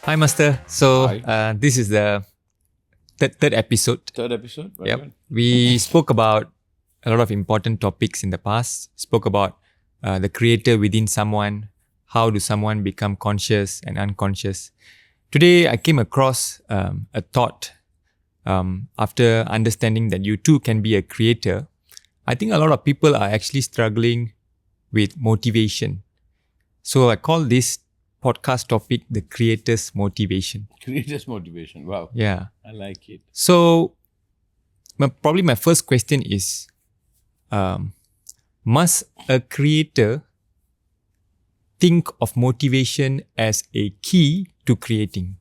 Hi, Master. So, Hi. this is the third episode. Third episode? Very Yep. good. We spoke about a lot of important topics in the past. Spoke about the creator within someone. How do someone become conscious and unconscious? Today, I came across a thought after understanding that you too can be a creator. I think a lot of people are actually struggling with motivation. So, I call this podcast topic the creator's motivation. Creators motivation. Wow. Yeah. I like it. So, probably my first question is, must a creator think of motivation as a key to creating?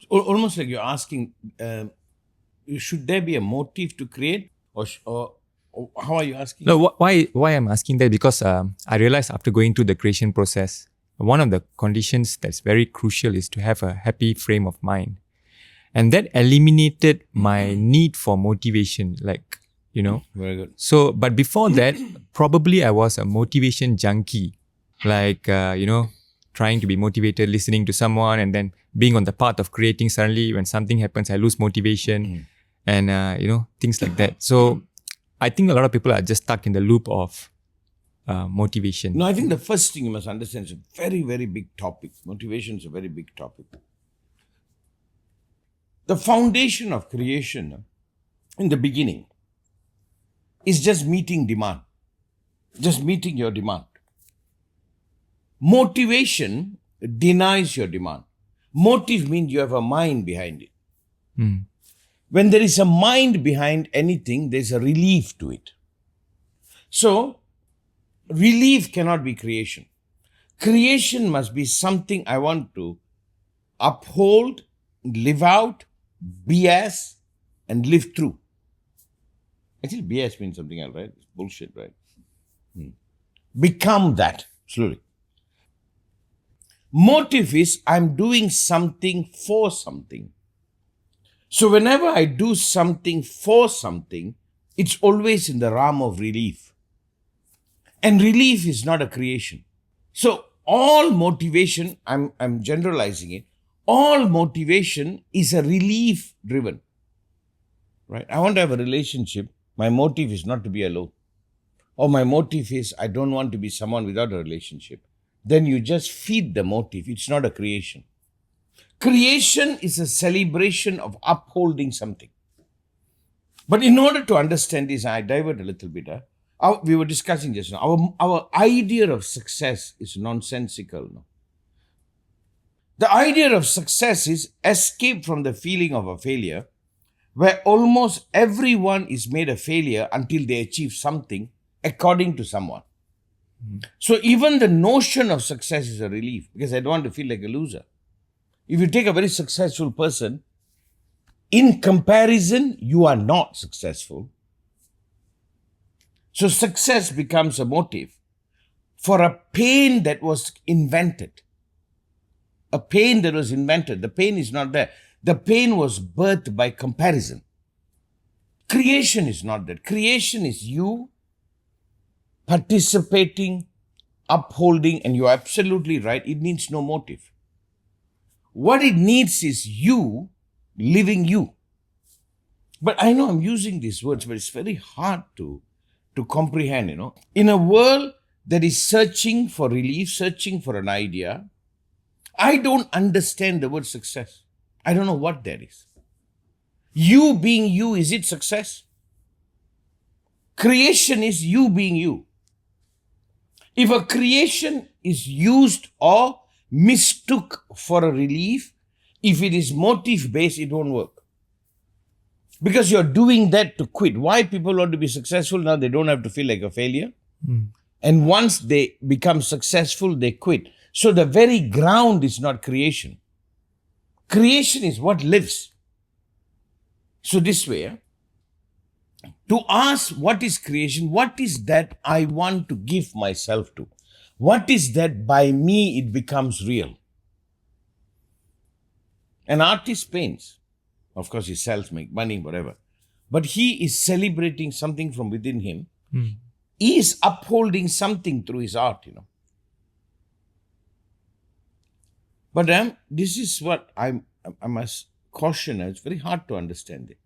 Almost like you're asking, should there be a motive to create? Or how are you asking? No, why I'm asking that because I realized after going through the creation process, one of the conditions that's very crucial is to have a happy frame of mind, and that eliminated my need for motivation. Very good. So, but before that, probably I was a motivation junkie, trying to be motivated, listening to someone, and then being on the path of creating. Suddenly, when something happens, I lose motivation, and things like that. So, I think a lot of people are just stuck in the loop of motivation. No, I think the first thing you must understand is a very, very big topic. Motivation is a very big topic. The foundation of creation in the beginning is just meeting demand, just meeting your demand. Motivation denies your demand. Motive means you have a mind behind it. When there is a mind behind anything, there's a relief to it. So, relief cannot be creation. Creation must be something I want to uphold, live out, be as, and live through. Actually, be as means something else, right? It's bullshit, right? Become that slowly. Motive is I'm doing something for something. So whenever I do something for something, it's always in the realm of relief. And relief is not a creation. So all motivation, I'm generalizing it, all motivation is a relief driven. Right? I want to have a relationship. My motive is not to be alone. Or my motive is I don't want to be someone without a relationship. Then you just feed the motive. It's not a creation. Creation is a celebration of upholding something. But in order to understand this, I divert a little bit. We were discussing just now. Our idea of success is nonsensical. No? The idea of success is escape from the feeling of a failure, where almost everyone is made a failure until they achieve something according to someone. So even the notion of success is a relief because I don't want to feel like a loser. If you take a very successful person, in comparison, you are not successful. So success becomes a motive for a pain that was invented. A pain that was invented. The pain is not there. The pain was birthed by comparison. Creation is not that. Creation is you participating, upholding, and you're absolutely right. It needs no motive. What it needs is you living you. But I know I'm using these words, but it's very hard to comprehend, In a world that is searching for relief, searching for an idea, I don't understand the word success. I don't know what that is. You being you, is it success? Creation is you being you. If a creation is used or mistook for a relief, if it is motive based, it won't work. Because you're doing that to quit. Why people want to be successful now? They don't have to feel like a failure. And once they become successful, they quit. So the very ground is not creation. Creation is what lives. So this way, to ask what is creation, what is that I want to give myself to? What is that by me it becomes real? An artist paints. Of course, he sells, make money, whatever. But he is celebrating something from within him. He is upholding something through his art, But this is what I must caution. It's very hard to understand it.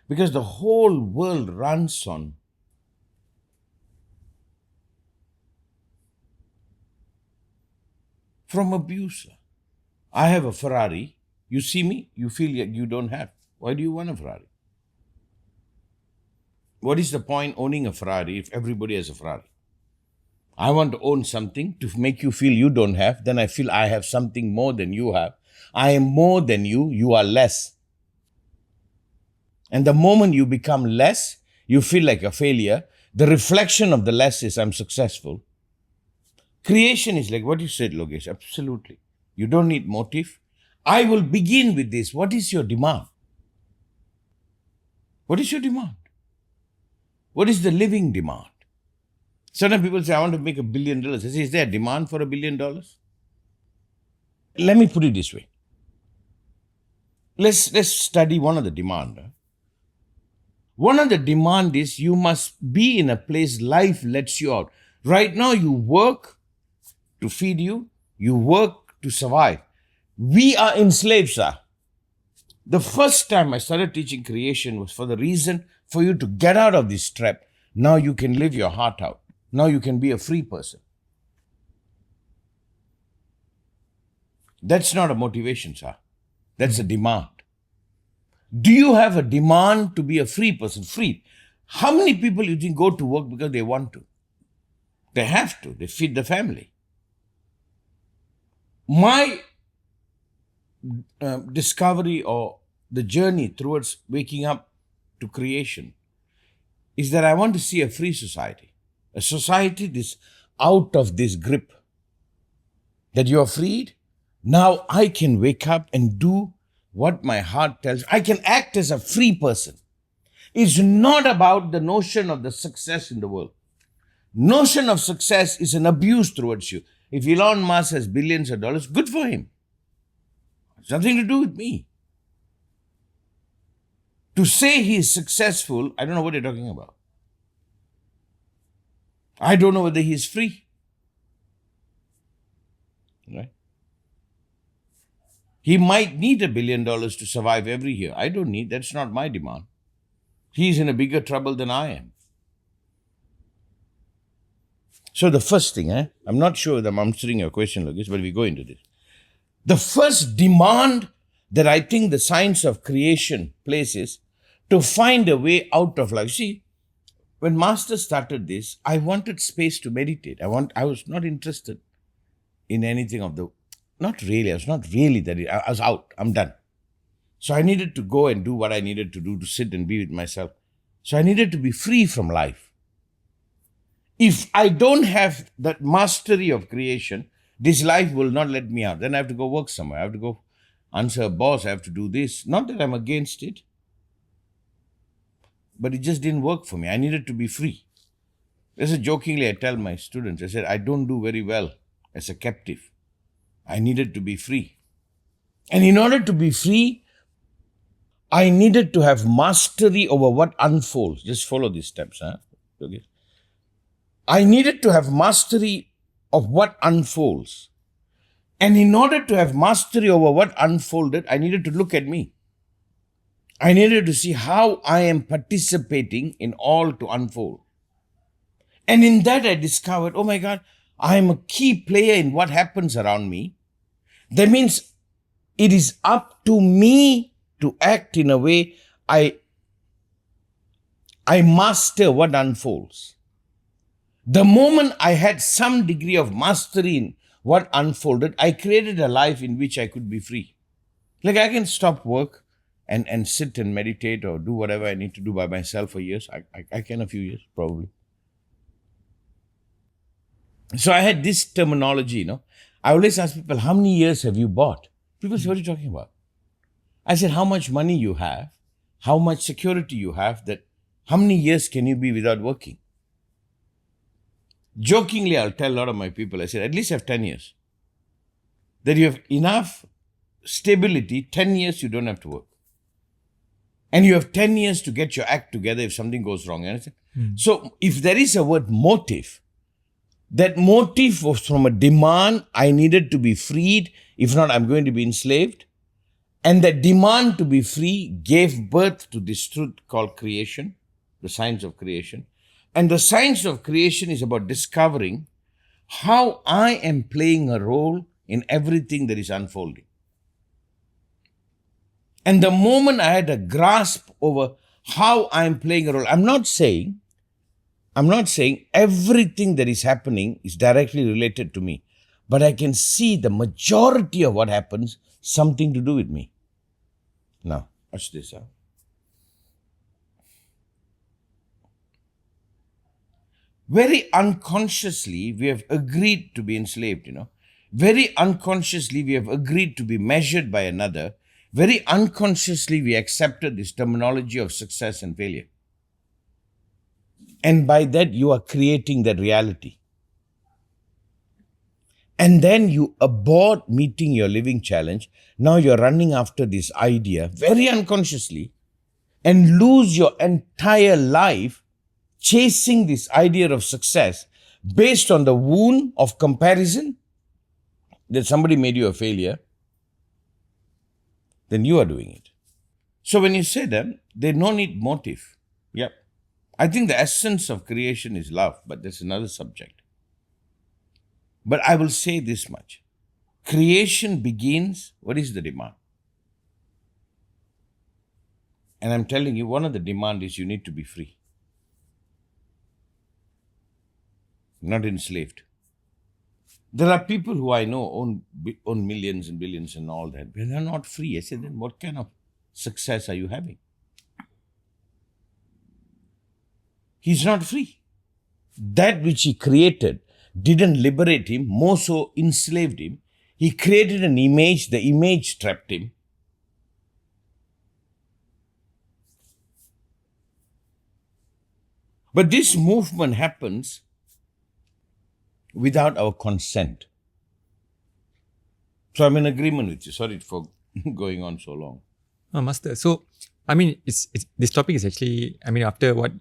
Because the whole world runs on from abuse. I have a Ferrari. You see me, you feel like you don't have. Why do you want a Ferrari? What is the point owning a Ferrari if everybody has a Ferrari? I want to own something to make you feel you don't have. Then I feel I have something more than you have. I am more than you. You are less. And the moment you become less, you feel like a failure. The reflection of the less is I'm successful. Creation is like what you said, Logesh. Absolutely. You don't need motive. I will begin with this. What is your demand? What is your demand? What is the living demand? Certain people say, I want to make $1 billion. I say, is there a demand for $1 billion? Let me put it this way. Let's study one of the demand. One of the demand is you must be in a place life lets you out. Right now you work to feed you. You work to survive. We are enslaved, sir. The first time I started teaching creation was for the reason for you to get out of this trap. Now you can live your heart out. Now you can be a free person. That's not a motivation, sir. That's a demand. Do you have a demand to be a free person? Free. How many people you think go to work because they want to? They have to. They feed the family. My discovery or the journey towards waking up to creation is that I want to see a free society. A society that's out of this grip. That you are freed. Now I can wake up and do what my heart tells. I can act as a free person. It's not about the notion of the success in the world. Notion of success is an abuse towards you. If Elon Musk has billions of dollars, good for him. It's nothing to do with me. To say he is successful, I don't know what you're talking about. I don't know whether he is free. Right? He might need $1 billion to survive every year. I don't need, that's not my demand. He's in a bigger trouble than I am. So the first thing, I'm not sure whether I'm answering your question, Logesh, but we go into this. The first demand that I think the science of creation places to find a way out of life. See, when Master started this, I wanted space to meditate. I was not interested in anything of the, not really, I was out, I'm done. So I needed to go and do what I needed to do to sit and be with myself. So I needed to be free from life. If I don't have that mastery of creation, this life will not let me out. Then I have to go work somewhere. I have to go answer a boss. I have to do this. Not that I'm against it. But it just didn't work for me. I needed to be free. This is jokingly I tell my students, I said, I don't do very well as a captive. I needed to be free. And in order to be free, I needed to have mastery over what unfolds. Just follow these steps. Okay. I needed to have mastery of what unfolds. And in order to have mastery over what unfolded, I needed to look at me. I needed to see how I am participating in all to unfold. And in that I discovered, oh my God, I am a key player in what happens around me. That means it is up to me to act in a way I master what unfolds. The moment I had some degree of mastery in what unfolded, I created a life in which I could be free. Like I can stop work and sit and meditate or do whatever I need to do by myself for years. I can a few years, probably. So I had this terminology, I always ask people, how many years have you bought? People say, what are you talking about? I said, how much money you have, how much security you have, that how many years can you be without working? Jokingly, I'll tell a lot of my people, I said, at least have 10 years. That you have enough stability, 10 years you don't have to work. And you have 10 years to get your act together if something goes wrong. You understand? So if there is a word motive, that motive was from a demand, I needed to be freed. If not, I'm going to be enslaved. And that demand to be free gave birth to this truth called creation, the science of creation. And the science of creation is about discovering how I am playing a role in everything that is unfolding. And the moment I had a grasp over how I am playing a role, I'm not saying everything that is happening is directly related to me, but I can see the majority of what happens something to do with me. Now, watch this out. Very unconsciously, we have agreed to be enslaved, Very unconsciously, we have agreed to be measured by another. Very unconsciously, we accepted this terminology of success and failure. And by that, you are creating that reality. And then you abort meeting your living challenge. Now you're running after this idea very unconsciously and lose your entire life chasing this idea of success based on the wound of comparison that somebody made you a failure, then you are doing it. So when you say them, they no need motive. Yep. I think the essence of creation is love, but that's another subject. But I will say this much. Creation begins, what is the demand? And I'm telling you, one of the demand is you need to be free. Not enslaved. There are people who I know own millions and billions and all that, but they're not free. I said, then what kind of success are you having? He's not free. That which he created didn't liberate him, more so enslaved him. He created an image, the image trapped him. But this movement happens without our consent. So I'm in agreement with you. Sorry for going on so long. Oh, Master. So, I mean, this topic is actually, after what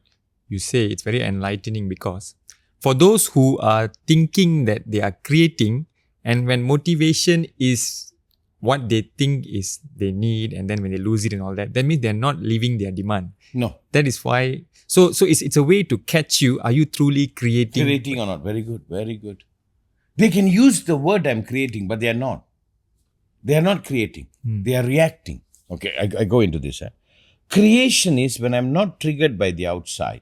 you say, it's very enlightening because for those who are thinking that they are creating, and when motivation is what they think is they need, and then when they lose it and all that, that means they're not living their demand. No. That is why. So it's a way to catch you. Are you truly creating? Creating or not? Very good. Very good. They can use the word I'm creating, but they are not. They are not creating. They are reacting. Okay, I go into this. Creation is when I'm not triggered by the outside.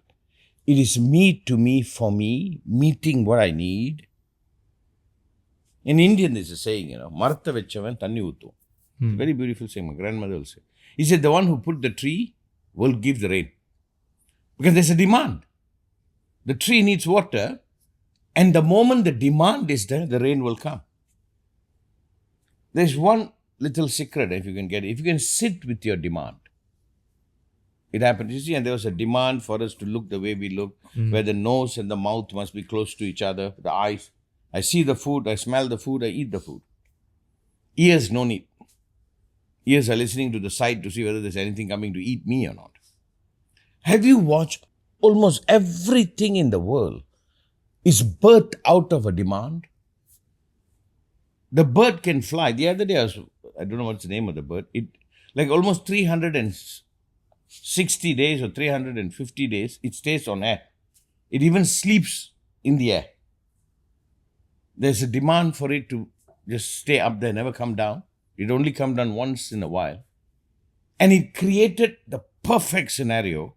It is me to me, for me, meeting what I need. In Indian, there's a saying, Martha vechavan thanni uttu. Very beautiful saying. My grandmother will say. He said, the one who put the tree will give the rain. Because there's a demand. The tree needs water, and the moment the demand is there, the rain will come. There's one little secret, if you can get it. If you can sit with your demand, it happens. You see, and there was a demand for us to look the way we look, where the nose and the mouth must be close to each other, the eyes. I see the food, I smell the food, I eat the food. Ears, no need. Ears are listening to the sight to see whether there's anything coming to eat me or not. Have you watched almost everything in the world is birthed out of a demand? The bird can fly. The other day, I don't know what's the name of the bird. It like almost 360 days or 350 days, it stays on air. It even sleeps in the air. There's a demand for it to just stay up there, never come down. It only comes down once in a while. And it created the perfect scenario,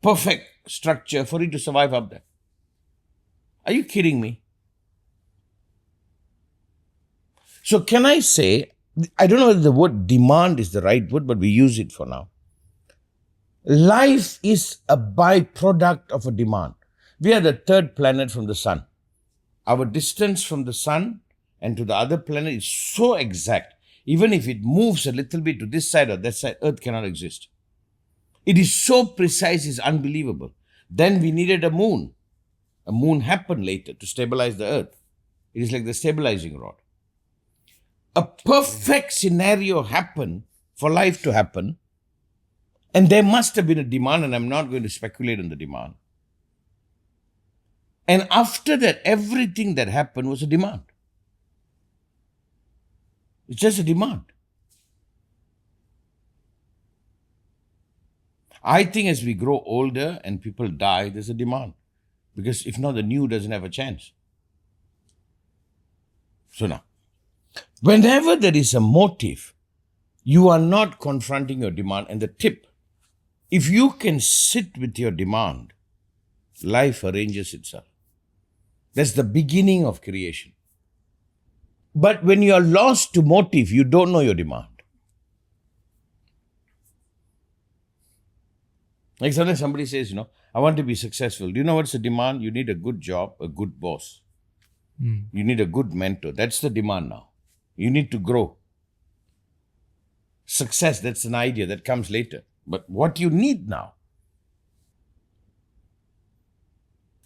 perfect structure for it to survive up there. Are you kidding me? So can I say, I don't know whether the word demand is the right word, but we use it for now. Life is a byproduct of a demand. We are the third planet from the sun. Our distance from the sun and to the other planet is so exact. Even if it moves a little bit to this side or that side, Earth cannot exist. It is so precise, it's unbelievable. Then we needed a moon. A moon happened later to stabilize the Earth. It is like the stabilizing rod. A perfect scenario happened for life to happen, And there must have been a demand, and I'm not going to speculate on the demand. And after that, everything that happened was a demand. It's just a demand. I think as we grow older and people die, there's a demand. Because if not, the new doesn't have a chance. So now, whenever there is a motive, you are not confronting your demand. And the tip, if you can sit with your demand, life arranges itself. That's the beginning of creation. But when you are lost to motive, you don't know your demand. Like sometimes somebody says, I want to be successful. Do you know what's the demand? You need a good job, a good boss. You need a good mentor. That's the demand now. You need to grow. Success, that's an idea that comes later. But what you need now.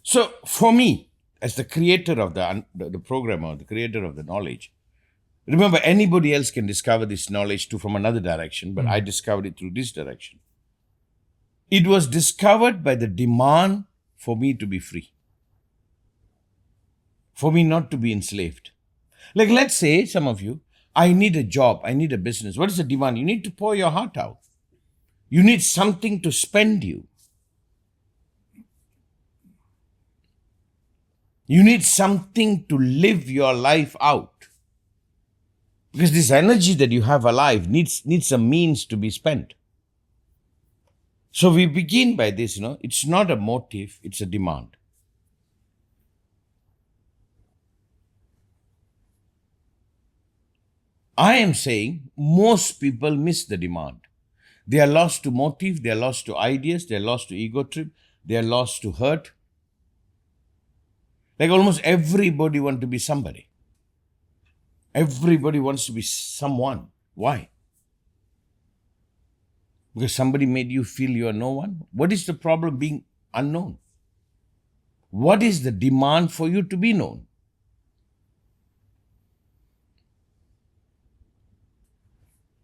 So for me, as the creator of the programmer, the creator of the knowledge, remember anybody else can discover this knowledge too from another direction, but I discovered it through this direction. It was discovered by the demand for me to be free. For me not to be enslaved. Like let's say, some of you, I need a job, I need a business. What is the demand? You need to pour your heart out. You need something to spend you. You need something to live your life out. Because this energy that you have alive needs a means to be spent. So we begin by this, it's not a motive, it's a demand. I am saying most people miss the demand. They are lost to motive, they are lost to ideas, they are lost to ego trip, they are lost to hurt. Like almost everybody wants to be somebody. Everybody wants to be someone. Why? Because somebody made you feel you are no one? What is the problem being unknown? What is the demand for you to be known?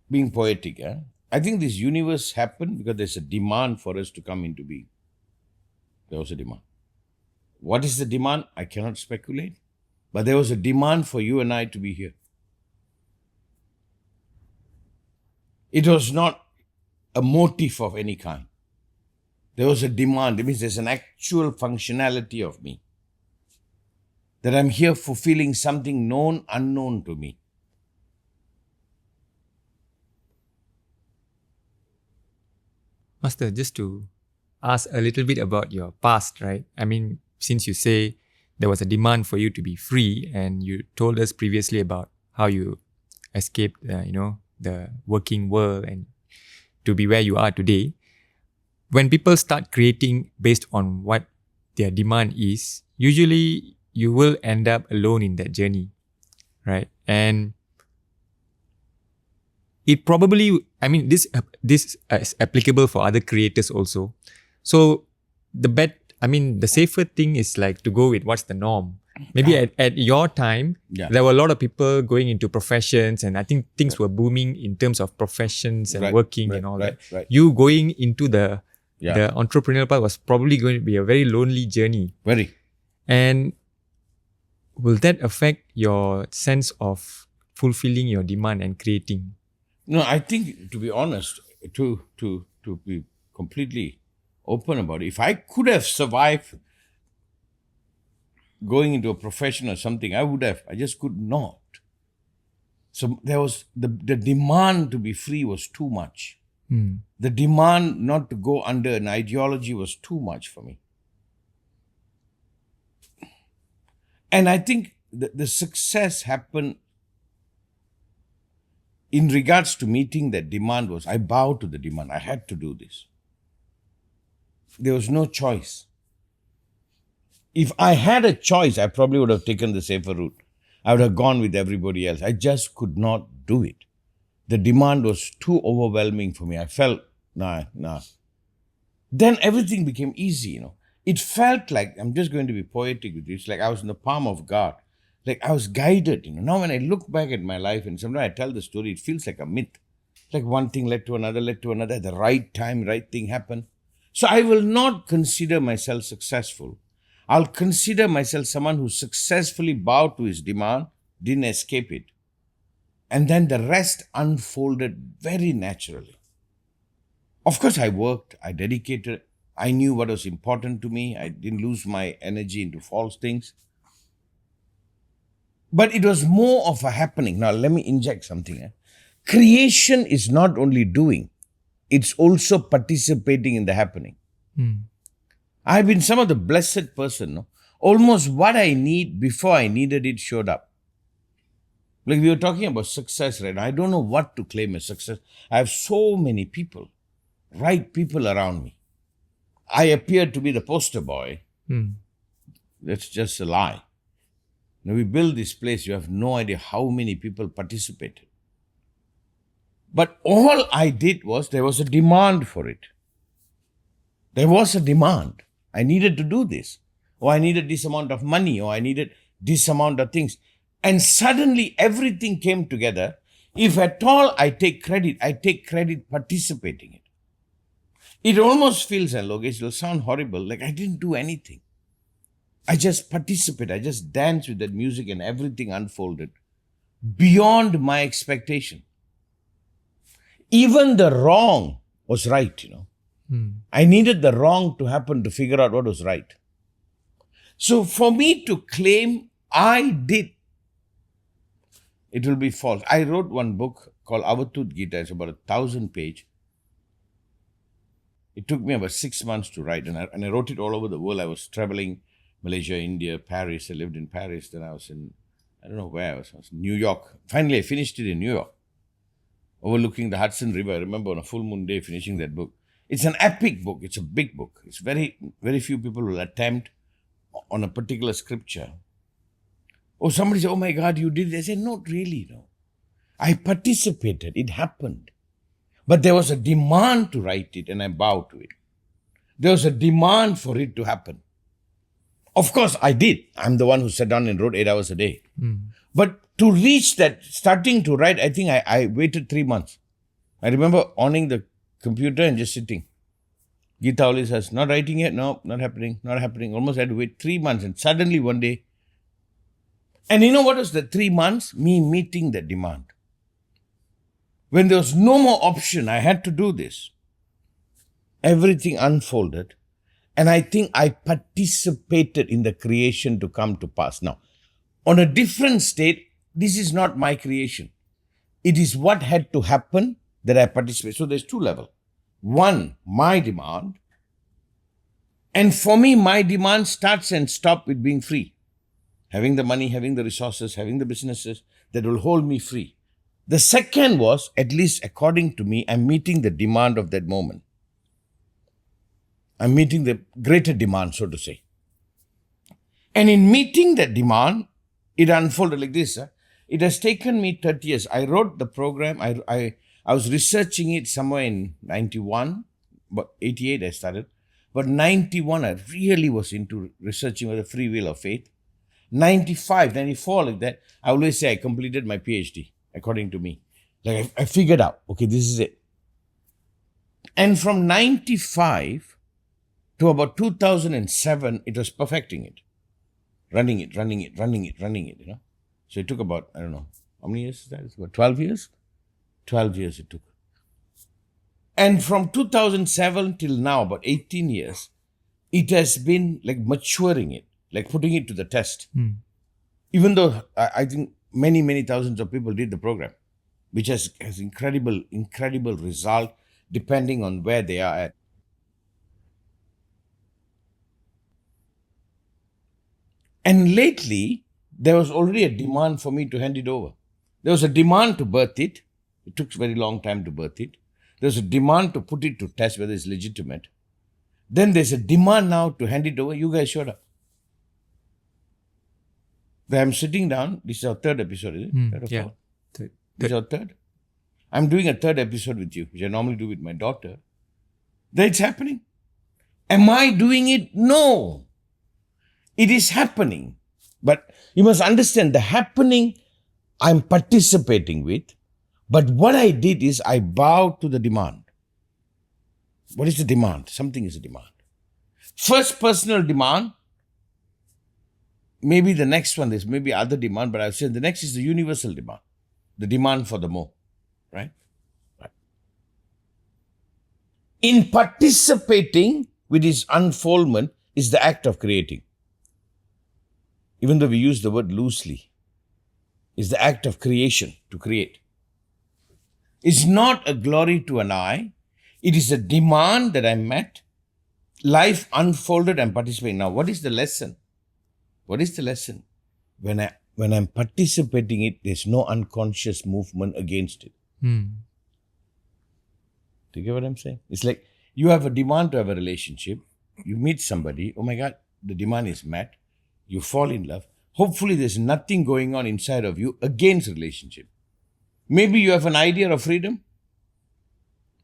Being poetic, I think this universe happened because there's a demand for us to come into being. There was a demand. What is the demand? I cannot speculate. But there was a demand for you and I to be here. It was not a motive of any kind. There was a demand. It means there's an actual functionality of me. That I'm here fulfilling something known, unknown to me. Master, just to ask a little bit about your past, right? I mean, since you say there was a demand for you to be free, and you told us previously about how you escaped, the working world and to be where you are today. When people start creating based on what their demand is, usually you will end up alone in that journey, right? And it probably, this is applicable for other creators also. So the safer thing is like to go with what's the norm. Maybe at your time, there were a lot of people going into professions, and I think things were booming in terms of professions and working and all that. Right. You going into the entrepreneurial part was probably going to be a very lonely journey. Very. And will that affect your sense of fulfilling your demand and creating? No, I think, to be honest, to be completely open about it, if I could have survived going into a profession or something, I would have. I just could not. So there was the demand to be free was too much. The demand not to go under an ideology was too much for me. And I think the success happened in regards to meeting that demand was, I bowed to the demand. I had to do this. There was no choice. If I had a choice, I probably would have taken the safer route. I would have gone with everybody else. I just could not do it. The demand was too overwhelming for me. I felt, nah. Then everything became easy, It felt like, I'm just going to be poetic with you, it's like I was in the palm of God. Like I was guided, Now when I look back at my life, and sometimes I tell the story, it feels like a myth. Like one thing led to another, at the right time, right thing happened. So I will not consider myself successful. I'll consider myself someone who successfully bowed to his demand, didn't escape it. And then the rest unfolded very naturally. Of course, I worked, I dedicated, I knew what was important to me. I didn't lose my energy into false things. But it was more of a happening. Now, let me inject something. Creation is not only doing, it's also participating in the happening. I've been some of the blessed person. No? Almost what I need before I needed it showed up. Like we were talking about success right now. I don't know what to claim as success. I have so many people, right people around me. I appear to be the poster boy. That's just a lie. Now we build this place, you have no idea how many people participated. But all I did was, there was a demand for it. There was a demand. I needed to do this. Or I needed this amount of money. Or I needed this amount of things. And suddenly everything came together. If at all I take credit participating in it. It almost feels, and Logesh, it will sound horrible, like I didn't do anything. I just participated. I just danced with that music and everything unfolded beyond my expectation. Even the wrong was right, I needed the wrong to happen to figure out what was right. So for me to claim I did, it will be false. I wrote one book called Avatut Gita. It's about 1,000 pages. It took me about 6 months to write, and I wrote it all over the world. I was traveling Malaysia, India, Paris. I lived in Paris. Then I was in, I don't know where I was in New York. Finally, I finished it in New York, overlooking the Hudson River. I remember on a full moon day finishing that book. It's an epic book. It's a big book. It's very, very few people will attempt on a particular scripture. Oh, somebody said, oh my God, you did it. I said, not really, no. I participated. It happened. But there was a demand to write it, and I bowed to it. There was a demand for it to happen. Of course, I did. I'm the one who sat down and wrote 8 hours a day. But to reach that, starting to write, I think I waited 3 months. I remember owning the computer and just sitting. Gita always says, not writing yet? No, not happening. Almost had to wait 3 months. And suddenly one day, and you know what was the 3 months? Me meeting the demand. When there was no more option, I had to do this. Everything unfolded. And I think I participated in the creation to come to pass. Now, on a different state, this is not my creation. It is what had to happen that I participated. So there's 2 levels. One, my demand. And for me, my demand starts and stops with being free. Having the money, having the resources, having the businesses that will hold me free. The second was, at least according to me, I'm meeting the demand of that moment. I'm meeting the greater demand, so to say. And in meeting that demand, it unfolded like this. It has taken me 30 years. I wrote the program. I was researching it somewhere in 91, but 88 I started. But 91, I really was into researching the free will of faith. 95, 94, like that, I always say I completed my PhD, according to me. Like I figured out, okay, this is it. And from 95 to about 2007, it was perfecting it. Running it. So it took about, I don't know, how many years is that? It's about 12 years? 12 years it took. And from 2007 till now, about 18 years, it has been like maturing it, like putting it to the test. Even though I think many, many thousands of people did the program, which has incredible result depending on where they are at. And lately, there was already a demand for me to hand it over. There was a demand to birth it. It took a very long time to birth it. There was a demand to put it to test whether it's legitimate. Then there's a demand now to hand it over. You guys showed up. Where I'm sitting down. This is our 3rd episode, is it? Third or Yeah. fourth? This is our 3rd. I'm doing a 3rd episode with you, which I normally do with my daughter. Then it's happening. Am I doing it? No. It is happening. But you must understand the happening I'm participating with. But what I did is I bowed to the demand. What is the demand? Something is a demand. First personal demand. Maybe the next one, there's maybe other demand, but I've said the next is the universal demand. The demand for the more. Right? In participating with his unfoldment is the act of creating. Even though we use the word loosely, is the act of creation, to create. It's not a glory to an eye. It is a demand that I met. Life unfolded and participating. Now, what is the lesson? What is the lesson? When I'm participating in it, there's no unconscious movement against it. Do you get what I'm saying? It's like you have a demand to have a relationship. You meet somebody. Oh my God, the demand is met. You fall in love. Hopefully, there's nothing going on inside of you against relationship. Maybe you have an idea of freedom.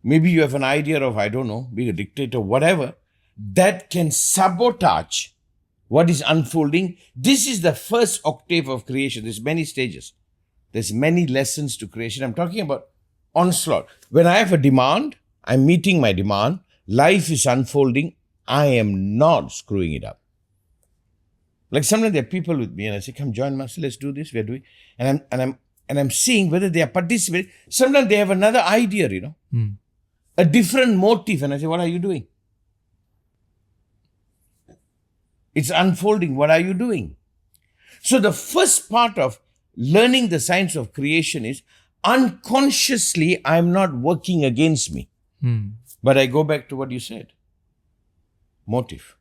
Maybe you have an idea of, I don't know, being a dictator, whatever, that can sabotage what is unfolding. This is the first octave of creation. There's many stages. There's many lessons to creation. I'm talking about onslaught. When I have a demand, I'm meeting my demand. Life is unfolding. I am not screwing it up. Like sometimes there are people with me and I say, come join Master, let's do this. We're doing, and I'm seeing whether they are participating. Sometimes they have another idea, a different motive. And I say, what are you doing? It's unfolding. What are you doing? So the first part of learning the science of creation is unconsciously, I'm not working against me. But I go back to what you said. Motive.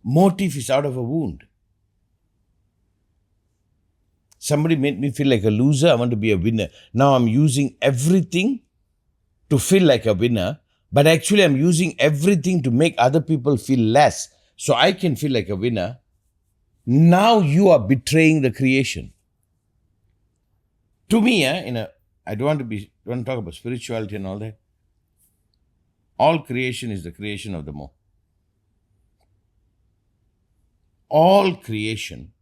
Motive is out of a wound. Somebody made me feel like a loser. I want to be a winner. Now I'm using everything to feel like a winner, but actually I'm using everything to make other people feel less so I can feel like a winner. Now you are betraying the creation. To me, I don't want to talk about spirituality and all that. All creation is the creation of the more. All creation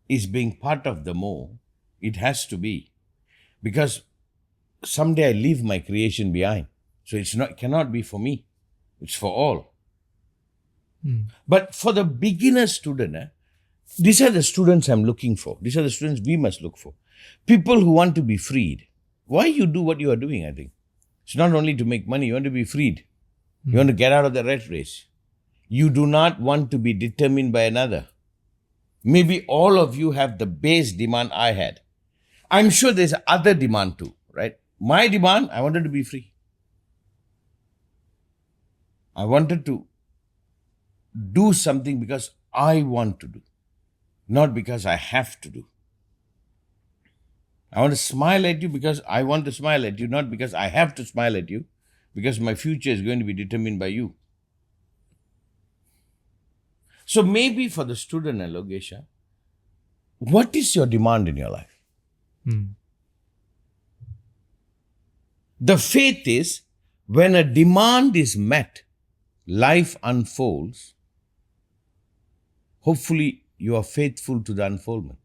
is being part of the more. It has to be. Because someday I leave my creation behind. So it cannot be for me. It's for all. But for the beginner student, these are the students I'm looking for. These are the students we must look for. People who want to be freed. Why you do what you are doing, I think. It's not only to make money. You want to be freed. You want to get out of the rat race. You do not want to be determined by another. Maybe all of you have the base demand I had. I'm sure there's other demand too, right? My demand, I wanted to be free. I wanted to do something because I want to do, not because I have to do. I want to smile at you because I want to smile at you, not because I have to smile at you, because my future is going to be determined by you. So maybe for the student, Logesha, what is your demand in your life? The faith is when a demand is met, life unfolds. Hopefully, you are faithful to the unfoldment.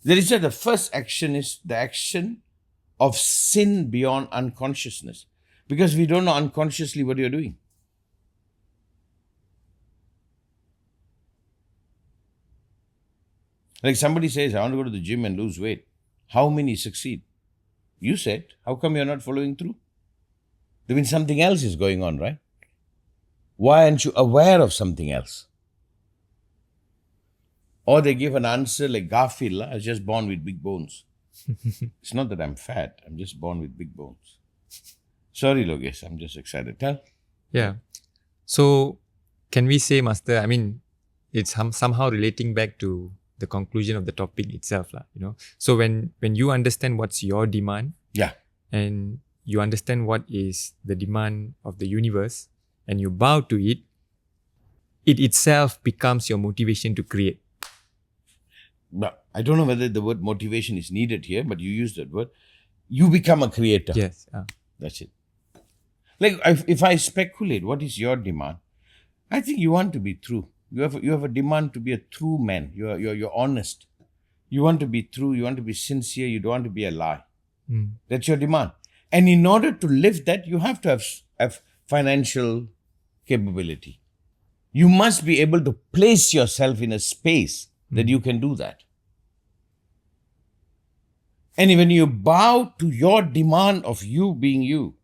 There is the first action is the action of sin beyond unconsciousness. Because we don't know unconsciously what you're doing. Like somebody says, I want to go to the gym and lose weight. How many succeed? You said, how come you're not following through? There means something else is going on, right? Why aren't you aware of something else? Or they give an answer like Garfield, I was just born with big bones. It's not that I'm fat, I'm just born with big bones. Sorry, Logesh, I'm just excited. Tell. Yeah. So, can we say, Master, I mean, it's somehow relating back to the conclusion of the topic itself, So, when you understand what's your demand, and you understand what is the demand of the universe, and you bow to it, it itself becomes your motivation to create. But I don't know whether the word motivation is needed here, but you use that word. You become a creator. Yes. That's it. Like if I speculate, what is your demand? I think you want to be true. You have a demand to be a true man. You're honest. You want to be true. You want to be sincere. You don't want to be a lie. That's your demand. And in order to live that, you have to have financial capability. You must be able to place yourself in a space that you can do that. And when you bow to your demand of you being you,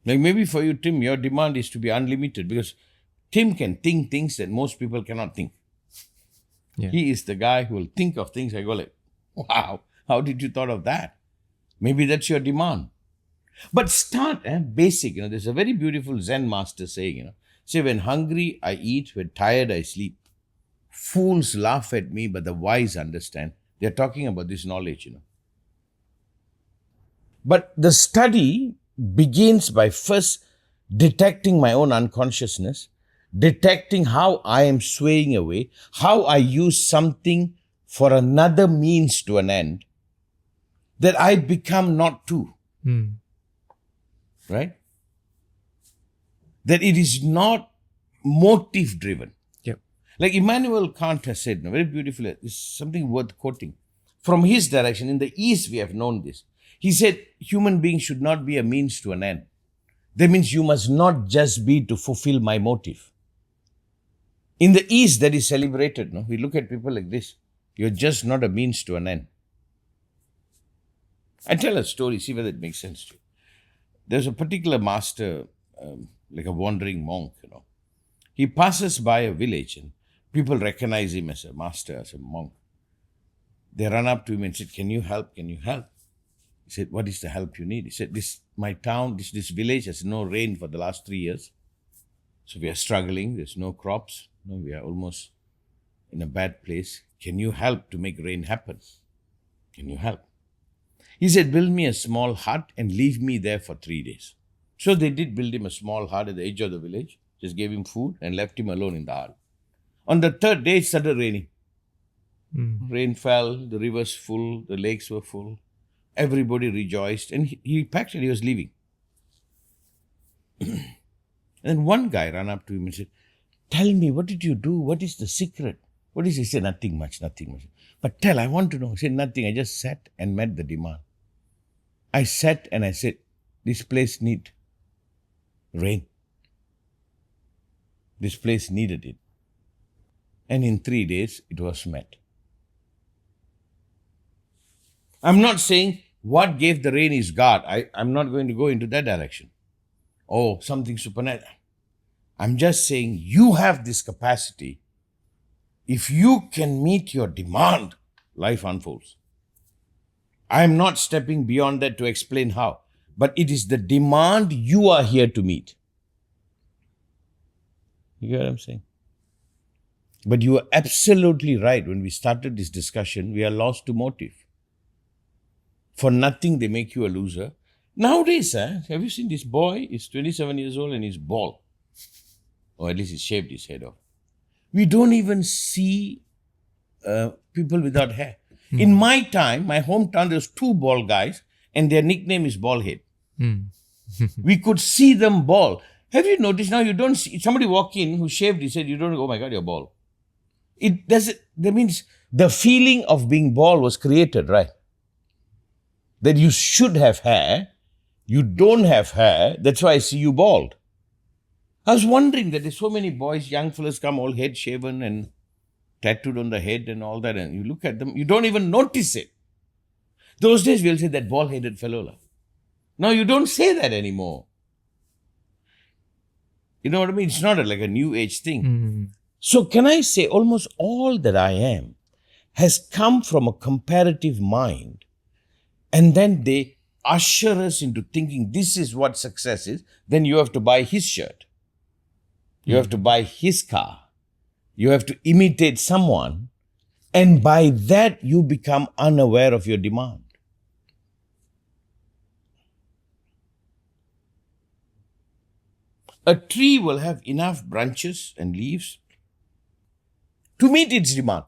like maybe for you, Tim, your demand is to be unlimited because Tim can think things that most people cannot think. Yeah. He is the guy who will think of things. I go like, wow, how did you thought of that? Maybe that's your demand. But start basic. There's a very beautiful Zen master saying, say, when hungry, I eat. When tired, I sleep. Fools laugh at me, but the wise understand. They're talking about this knowledge, But the study begins by first detecting my own unconsciousness, detecting how I am swaying away, how I use something for another means to an end, that I become not two. Right? That it is not motive driven. Yep. Like Immanuel Kant has said, very beautifully, this is something worth quoting. From his direction, in the East we have known this. He said, human beings should not be a means to an end. That means you must not just be to fulfill my motive. In the East, that is celebrated. No? We look at people like this. You're just not a means to an end. I tell a story, see whether it makes sense to you. There's a particular master, like a wandering monk, He passes by a village and people recognize him as a master, as a monk. They run up to him and said, can you help? Can you help? He said, what is the help you need? He said, my town, this village has no rain for the last 3 years. So we are struggling. There's no crops. We are almost in a bad place. Can you help to make rain happen? Can you help? He said, build me a small hut and leave me there for 3 days. So they did build him a small hut at the edge of the village, just gave him food and left him alone in the hut. On the 3rd day, it started raining. Rain fell, the rivers full, the lakes were full. Everybody rejoiced and he packed and he was leaving. And then one guy ran up to him and said, tell me, what did you do? What is the secret? What is it? He said, nothing much. But tell, I want to know. He said, nothing. I just sat and met the demand. I sat and I said, this place needs rain. This place needed it. And in 3 days, it was met. I'm not saying what gave the rain is God. I'm not going to go into that direction. Oh, something supernatural. I'm just saying you have this capacity. If you can meet your demand, life unfolds. I'm not stepping beyond that to explain how, but it is the demand you are here to meet. You get what I'm saying? But you are absolutely right. When we started this discussion, we are lost to motive. For nothing, they make you a loser. Nowadays, have you seen this boy? He's 27 years old and he's bald. Or at least he shaved his head off. We don't even see people without hair. In my time, my hometown, there was 2 bald guys and their nickname is Bald Head. We could see them bald. Have you noticed now you don't see somebody walk in who shaved his head, you don't go, oh my God, you're bald. That means the feeling of being bald was created, right? That you should have hair, you don't have hair, that's why I see you bald. I was wondering that there's so many boys, young fellas come all head shaven and tattooed on the head and all that, and you look at them, you don't even notice it. Those days we'll say that bald-headed fellow. Now you don't say that anymore. You know what I mean? It's not like a new age thing. So can I say almost all that I am has come from a comparative mind, and then they usher us into thinking this is what success is. Then you have to buy his shirt. You have to buy his car. You have to imitate someone. And by that, you become unaware of your demand. A tree will have enough branches and leaves to meet its demand.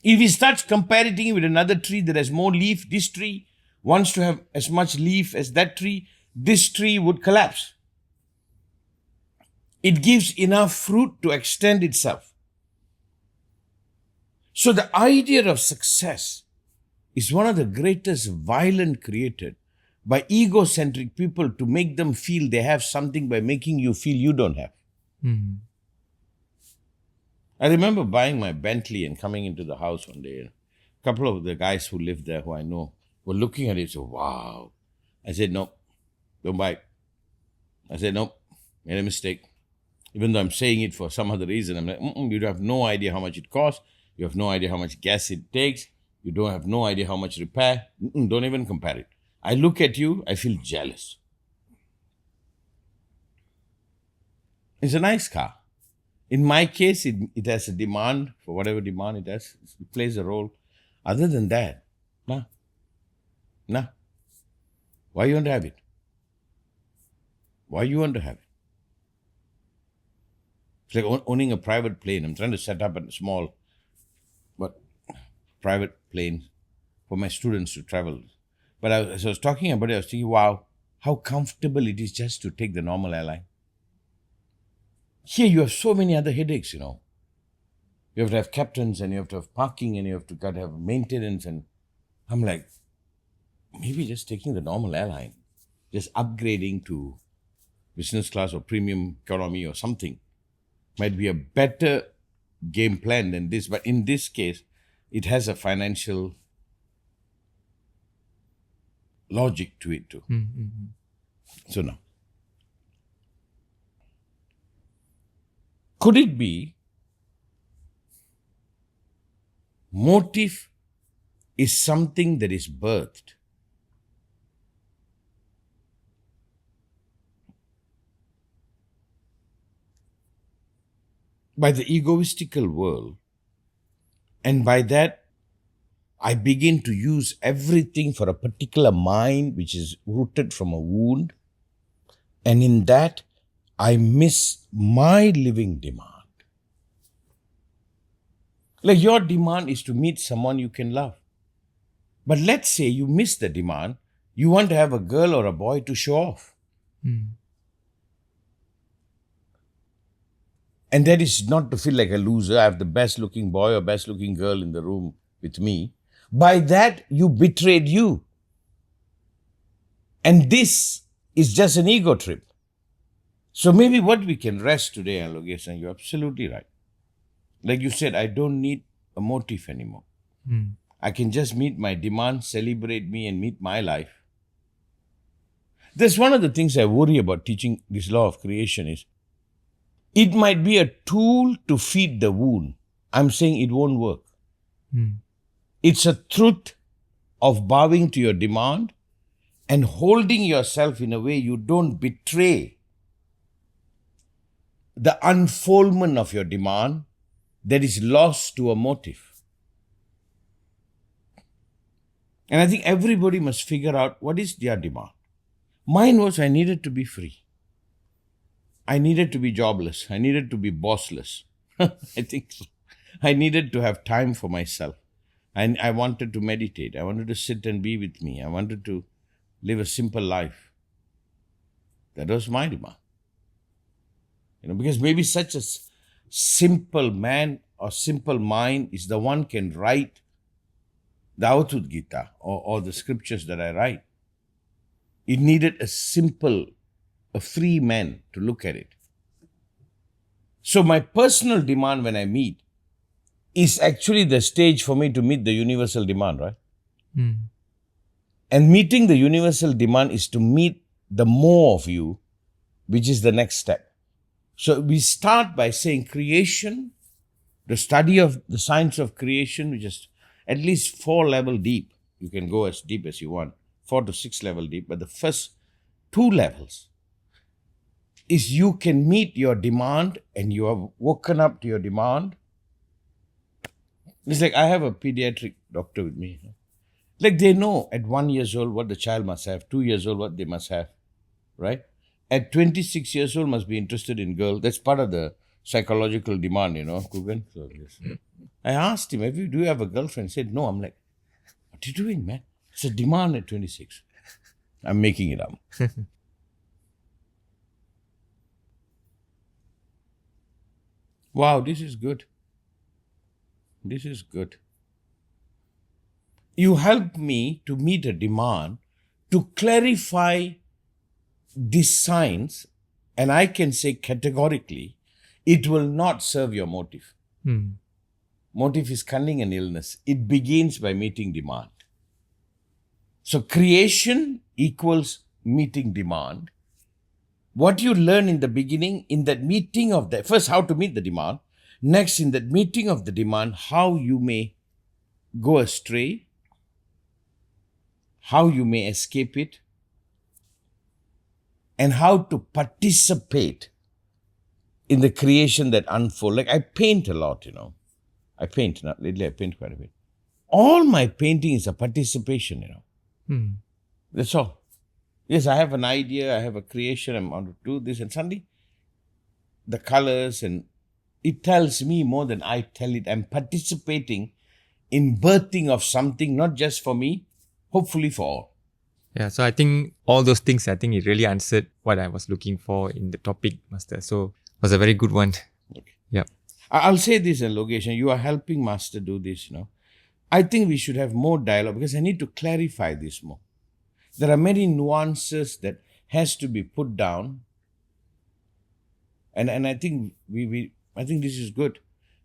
If he starts comparing it with another tree that has more leaf, this tree wants to have as much leaf as that tree, this tree would collapse. It gives enough fruit to extend itself. So the idea of success is one of the greatest violence created by egocentric people to make them feel they have something by making you feel you don't have. Mm. I remember buying my Bentley and coming into the house one day. A couple of the guys who lived there, who I know, were looking at it and said, wow. I said, no, don't buy it. I said, no, made a mistake. Even though I'm saying it for some other reason, I'm like, you have no idea how much it costs. You have no idea how much gas it takes. You don't have no idea how much repair. Don't even compare it. I look at you, I feel jealous. It's a nice car. In my case, it has a demand for whatever demand it has. It plays a role. Other than that, nah. Why you want to have it? Why you want to have it? It's like owning a private plane. I'm trying to set up a small, private plane for my students to travel. But as I was talking about it, I was thinking, wow, how comfortable it is just to take the normal airline. Here you have so many other headaches, You have to have captains and you have to have parking and you have to have maintenance. And I'm like, maybe just taking the normal airline, just upgrading to business class or premium economy or something might be a better game plan than this. But in this case, it has a financial logic to it too. Mm-hmm. So now, could it be motive is something that is birthed? By the egoistical world, and by that, I begin to use everything for a particular mind which is rooted from a wound, and in that, I miss my living demand. Like your demand is to meet someone you can love. But let's say you miss the demand, you want to have a girl or a boy to show off. Mm. And that is not to feel like a loser. I have the best looking boy or best looking girl in the room with me. By that, you betrayed you. And this is just an ego trip. So maybe what we can rest today, Logesh, and you're absolutely right. Like you said, I don't need a motive anymore. Mm. I can just meet my demand, celebrate me, and meet my life. That's one of the things I worry about teaching this law of creation is, it might be a tool to feed the wound. I'm saying it won't work. Mm. It's a truth of bowing to your demand and holding yourself in a way you don't betray the unfoldment of your demand that is lost to a motive. And I think everybody must figure out what is their demand. Mine was I needed to be free. I needed to be jobless. I needed to be bossless. I think so. I needed to have time for myself. I wanted to meditate. I wanted to sit and be with me. I wanted to live a simple life. That was my demand. Because maybe such a simple man or simple mind is the one can write the Avadhuta Gita or the scriptures that I write. It needed a free man to look at it. So my personal demand when I meet is actually the stage for me to meet the universal demand, right? Mm. And meeting the universal demand is to meet the more of you, which is the next step. So we start by saying creation, the study of the science of creation, which is at least 4 level deep. You can go as deep as you want, 4 to 6 level deep. But the first 2 levels is you can meet your demand and you have woken up to your demand. It's like I have a pediatric doctor with me. Like they know at 1 year old what the child must have, 2 years old what they must have, right? At 26 years old must be interested in girl. That's part of the psychological demand, Kugan. So, yes. I asked him, do you have a girlfriend? He said, no. I'm like, what are you doing, man? It's a demand at 26. I'm making it up. Wow, this is good. This is good. You help me to meet a demand, to clarify these signs, and I can say categorically, it will not serve your motive. Hmm. Motive is cunning and illness. It begins by meeting demand. So creation equals meeting demand. What you learn in the beginning, in that meeting of the, first how to meet the demand, next in that meeting of the demand, how you may go astray, how you may escape it, and how to participate in the creation that unfolds. Like I paint a lot, I paint, not lately I paint quite a bit. All my painting is a participation, Hmm. That's all. Yes, I have an idea, I have a creation, I'm going to do this, and suddenly the colors, and it tells me more than I tell it. I'm participating in birthing of something, not just for me, hopefully for all. Yeah, so I think all those things, I think it really answered what I was looking for in the topic, Master. So it was a very good one. Okay. Yeah. I'll say this in location. You are helping Master do this, I think we should have more dialogue because I need to clarify this more. There are many nuances that has to be put down. And I think I think this is good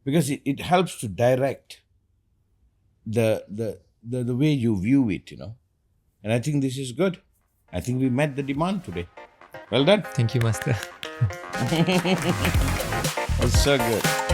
because it helps to direct the way you view it, And I think this is good. I think we met the demand today. Well done. Thank you, Master. It's so good.